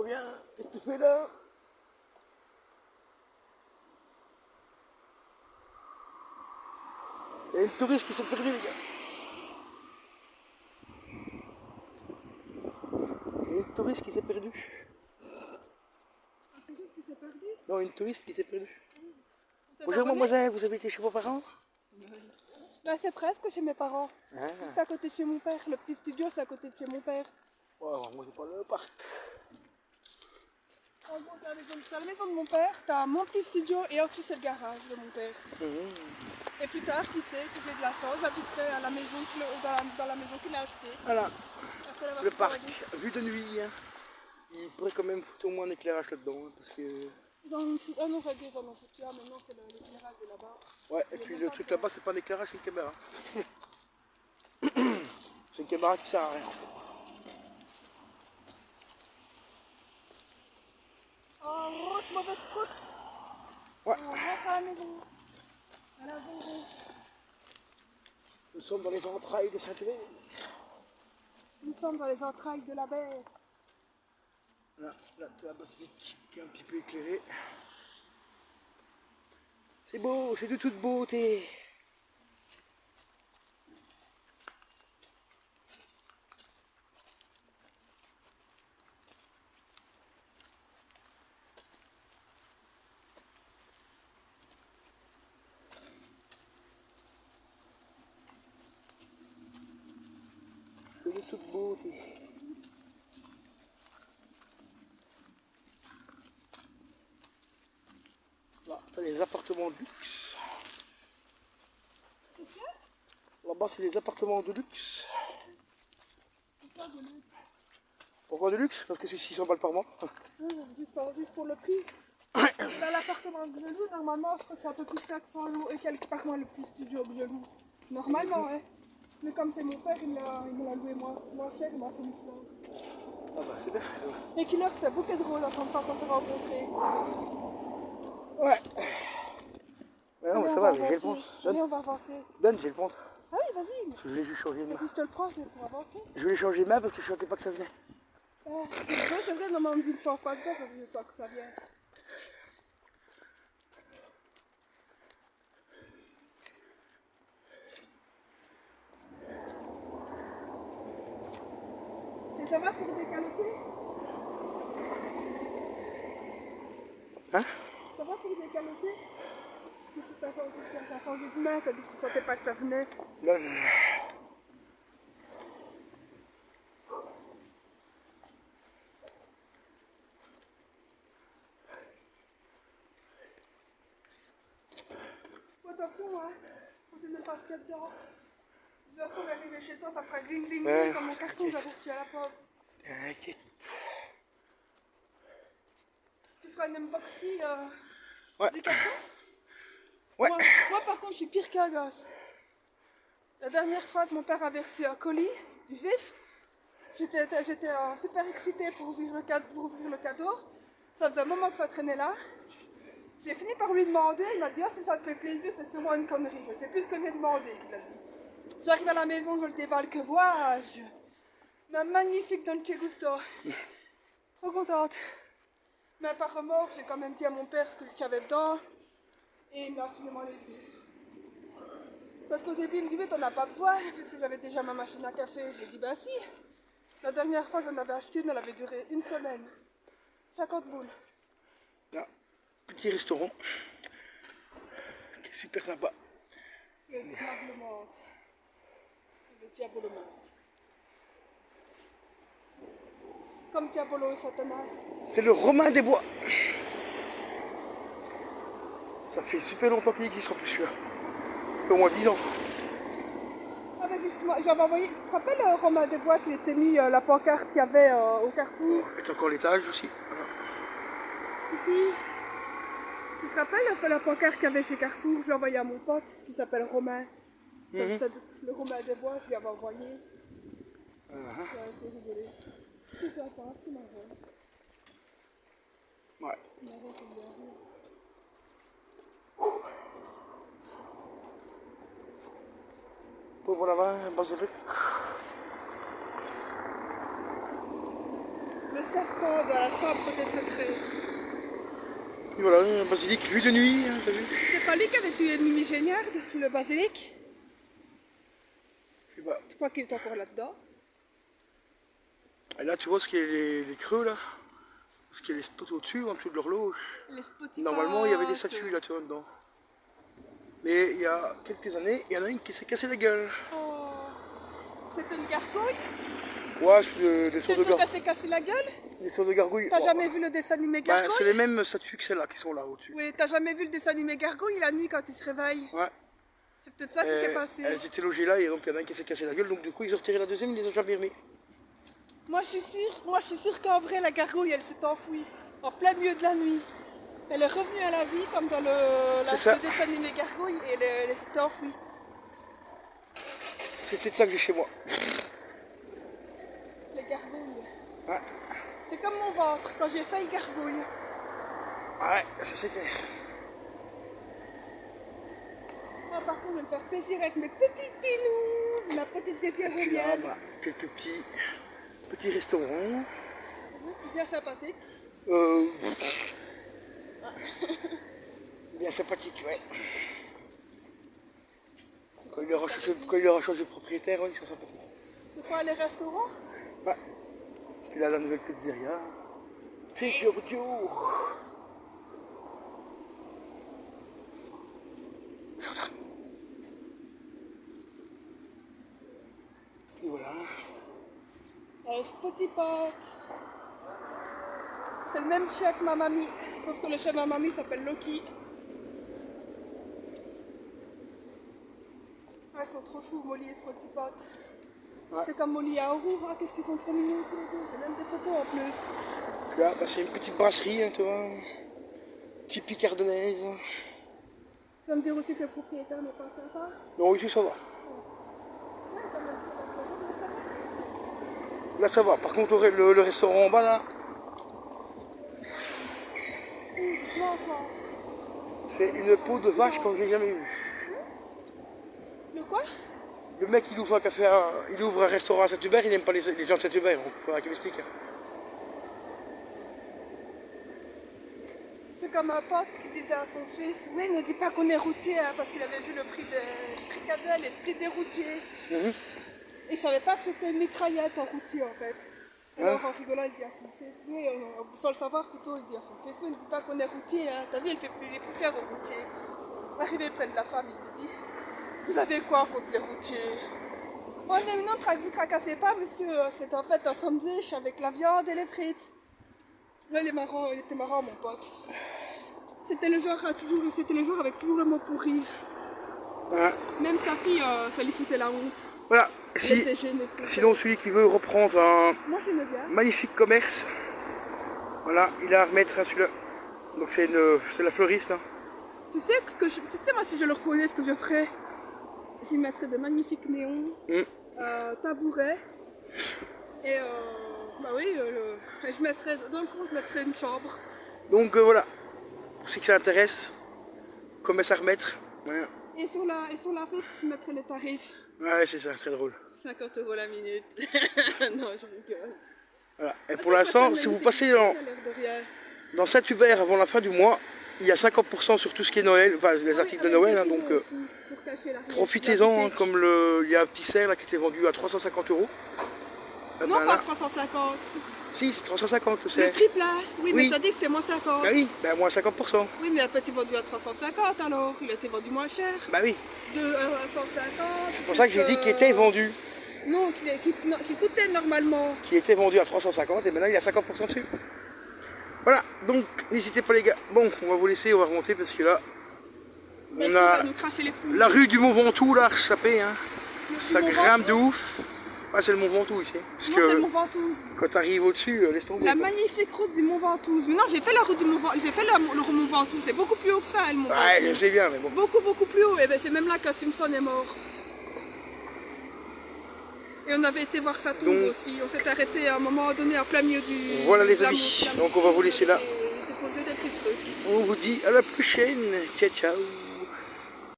bien. Qu'est-ce que tu fais là? Il y a une touriste qui s'est perdue, les gars. Il y a une touriste qui s'est perdue. Un touriste qui s'est perdu? Non, une touriste qui s'est perdue. T'es Bonjour abonné? mademoiselle, vous habitez chez vos parents? Bah, c'est presque chez mes parents. Ah. C'est à côté de chez mon père. Le petit studio, c'est à côté de chez mon père. Wow, moi c'est pas le parc. En gros, t'as la maison de mon père, t'as mon petit studio et au-dessus, c'est le garage de mon père. Et plus tard, qui sait, si j'ai de la chance, j'habiterai à la maison dans la maison qu'il a achetée. Voilà, Après l'avoir le parc, fondée. vue de nuit. Hein. Il pourrait quand même foutre au moins un éclairage là-dedans. Hein, parce que... Ah non, ça dit, ça en foutu là, maintenant c'est l'éclairage de là-bas. Ouais, et puis le truc là-bas, c'est pas un éclairage, c'est une caméra. C'est une caméra qui sert à rien en fait. En route, mauvaise route. Ouais. On rentre à la maison. À la maison. Nous sommes dans les entrailles de Saint-Hubert. Nous sommes dans les entrailles de la baie. Là, tu as la basilique qui est un petit peu éclairée. C'est beau, c'est de toute beauté. C'est de toute beauté. Là, t'as les appartements de luxe. Là-bas, c'est les appartements de luxe. Pourquoi de luxe? Parce que c'est 600 balles par mois. Juste pour le prix. Dans l'appartement que je loue, normalement, je crois que c'est un peu plus de 500 € et quelques par mois le petit studio que je loue. Normalement, hein. Mais comme c'est mon père, il me l'a loué moins cher, il m'a fait une fleur. Ah bah c'est bien. Et Killer, c'était beaucoup drôle la première fois qu'on s'est rencontrés. Ouais. Mais non, mais ça va, j'ai le prendre. Allez, on va avancer. Donne, j'ai le prendre. Ah oui, vas-y. Je voulais juste changer de main. Si je te le prends, c'est pour avancer. Je voulais changer de main parce que je sentais pas que ça venait. Ouais, c'est vrai, non, mais on me dit ne change pas de main, je sens que ça vient. Et ça va pour décaloter? Hein? Ça va pour décaloter? T'as changé de main, t'as dit que tu sentais pas que ça venait. Non, non, non. Attention, hein, quand tu mets pas ce qu'il y a dedans. De toute façon, on va arriver chez toi, ça fera gling gling Ouais, gling comme mon carton, j'avais reçu à la poste. T'inquiète. Tu feras une unboxing Ouais. du carton? Ouais. Moi, par contre, je suis pire qu'un gosse. La dernière fois que mon père avait reçu un colis du vif, j'étais super excitée pour ouvrir le cadeau. Ça faisait un moment que ça traînait là. J'ai fini par lui demander, il m'a dit « Ah, si ça te fait plaisir, c'est sûrement une connerie. » Je sais plus ce que j'ai demandé, il a dit. J'arrive à la maison, je le déballe, que vois-je? Ma magnifique Dolce Gusto. Trop contente. Mais par remords, j'ai quand même dit à mon père ce qu'il y avait dedans. Et il m'a absolument laissé. Parce qu'au début, il me dit « Mais t'en as pas besoin, puisque j'avais déjà ma machine à café. » J'ai dit « Bah si. » La dernière fois, j'en avais acheté une, elle avait duré une semaine. 50 boules. Là, petit restaurant. Qui est super sympa. Le diable monte. Le diabolo monte. Comme Diabolo et Satanas. C'est le Romain des Bois. Ça fait super longtemps qu'il existe en plus celui-là. Au moins 10 ans. Ah ben justement, j'avais envoyé. Tu te rappelles Romain Desbois qui était mis la pancarte qu'il y avait au Carrefour? Et encore l'étage aussi. Titi, tu te rappelles la pancarte qu'il y avait chez Carrefour? Je l'ai envoyé à mon pote qui s'appelle Romain. Le Romain Desbois, je lui avais envoyé. C'est rigolé. C'était sympa, c'était marrant. Ouais. Marrant comme bien. Pauvre la main, basilic. Le serpent de la chambre des secrets. Et voilà, un basilic vu de nuit, hein, t'as vu? C'est pas lui qui avait tué Mimi Géniard, le basilic? Je sais pas. Je crois qu'il est encore là-dedans. Et là, tu vois ce qu'il y a les creux là? Parce qu'il y a les spots au-dessus, en dessous de l'horloge. Les spotifs. Normalement, il y avait des statues là, tu vois, dedans. Mais il y a quelques années, il y en a une qui s'est cassée la gueule. Oh. C'était une gargouille? Ouais, c'est des T'es sortes de sûr qu'elle s'est cassée la gueule? Des sortes de gargouilles. T'as Oh. jamais vu le dessin animé Bah, Gargouille? c'est les mêmes statues que celles-là qui sont là au-dessus. Oui, t'as jamais vu le dessin animé Gargouille la nuit quand il se réveille? Ouais. C'est peut-être ça qui s'est passé. Elles étaient logées là et donc il y en a un qui s'est cassé la gueule. Donc du coup, ils ont retiré la deuxième, ils les ont jamais remis. Moi je suis sûre qu'en vrai la gargouille elle s'est enfouie en plein milieu de la nuit. Elle est revenue à la vie comme dans le dessin animé Gargouille et elle s'est enfouie. C'était de ça que j'ai chez moi. Les gargouilles. Ouais. C'est comme mon ventre quand j'ai failli gargouille. Ouais, ça c'est clair. Ah, par contre, je vais me faire plaisir avec mes petits pilous, ma petite Puis là, dépérienne. bah, quelques petits restaurants. Bien sympathique. Bien sympathique, ouais. Quand il aura changé de propriétaire, oui, ils sont sympathiques. De quoi les restaurants? Ouais. Puis là, la nouvelle pizzeria. Figure-Dieu. Et voilà. Ce petit pote. C'est le même chien que ma mamie, sauf que le chien de ma mamie s'appelle Loki. Ah, ils sont trop fous, Molly et ce petit pote. Ouais. C'est comme Molly et Aourou, ah, qu'est-ce qu'ils sont trop mignons. Il y a même des photos en plus. Puis là, bah, c'est une petite brasserie, hein, tu vois. Typique ardennaise. Tu vas me dire aussi que le propriétaire n'est pas sympa? Non, ici ça va. Ouais, quand même. Là ça va. Par contre, le restaurant en bas là, Doucement, toi. c'est une peau de vache comme j'ai jamais vu. Le quoi? Le mec il ouvre un café, il ouvre un restaurant à Saint-Hubert, il n'aime pas les gens de Saint-Hubert, donc il faudra qu'il m'explique. C'est comme un pote qui disait à son fils, mais ne dis pas qu'on est routier, hein, parce qu'il avait vu le prix cadelle et le prix des routiers. Mhm. Et il savait pas que c'était une mitraillette en routier en fait. Alors en rigolant, il dit à son fils, oui, sans le savoir plutôt, il dit à son fils, oui, ne dis pas qu'on est routier, hein. T'as vu, elle fait plus les poussières aux routiers. Arrivé près de la femme, il lui dit, vous avez quoi contre les routiers? Oh non, vous tracassez pas, monsieur, c'est en fait un sandwich avec la viande et les frites. Là, il était marrant, mon pote. C'était le genre avec toujours le mot pour rire. Hein. Même sa fille, ça lui foutait la honte. Voilà. Elle était gênée de ça. Sinon celui qui veut reprendre un Moi, j'aime bien. magnifique commerce, voilà, il a à remettre celui-là. Donc c'est la fleuriste. Hein. Tu sais moi, si je le reprenais, ce que je ferais, j'y mettrais de magnifiques néons, tabourets, et bah oui, et je mettrais, dans le fond, je mettrais une chambre. Donc voilà, pour ceux qui s'intéressent, commerce à remettre. Ouais, Et sur la route, je mettrais les tarifs. ouais c'est ça, très drôle. 50 € la minute. Non, je rigole. Voilà. Et pour l'instant, si vous passez Ça a l'air de rien. dans Saint-Hubert avant la fin du mois, il y a 50% sur tout ce qui est Noël, enfin les articles de Noël, hein, donc profitez-en, hein, comme il y a un petit cerf là, qui était vendu à 350 €. Non, pas 350. Si, c'est 350 le Le cerf. prix plat. Oui, mais Oui. t'as dit que c'était moins 50. Bah oui, bah moins 50%. Oui, mais il a pas été vendu à 350 alors. Il a été vendu moins cher. Bah oui, De 150. c'est pour ça que j'ai dit qu'il était vendu. Non, qui coûtait normalement. Qui était vendu à 350 et maintenant il y a 50% dessus. Voilà, donc n'hésitez pas les gars. Bon, on va vous laisser, on va remonter parce que là, Mais on il va a nous cracher les poules. la rue du Mont Ventoux là, rechapée, hein. Ça Mont grimpe de Ventoux. ouf. Ouais, c'est le Mont Ventoux ici. Parce Non, c'est le que Mont Ventouse. quand t'arrives au-dessus, laisse tomber. La quoi. magnifique route du Mont Ventouse. Mais non, j'ai fait la route du Mont Ventouse. J'ai fait le Mont Ventouse. C'est beaucoup plus haut que ça, le Mont Ouais, je Ventouse. sais bien, mais bon. Beaucoup, beaucoup plus haut. Et ben, c'est même là que Simpson est mort. Et on avait été voir sa tombe Donc- aussi. On s'est arrêté à un moment donné en plein milieu du. Voilà les de la amis. montagne. Donc on va vous laisser là. Et déposer des petits trucs. On vous dit à la prochaine. Ciao, ciao.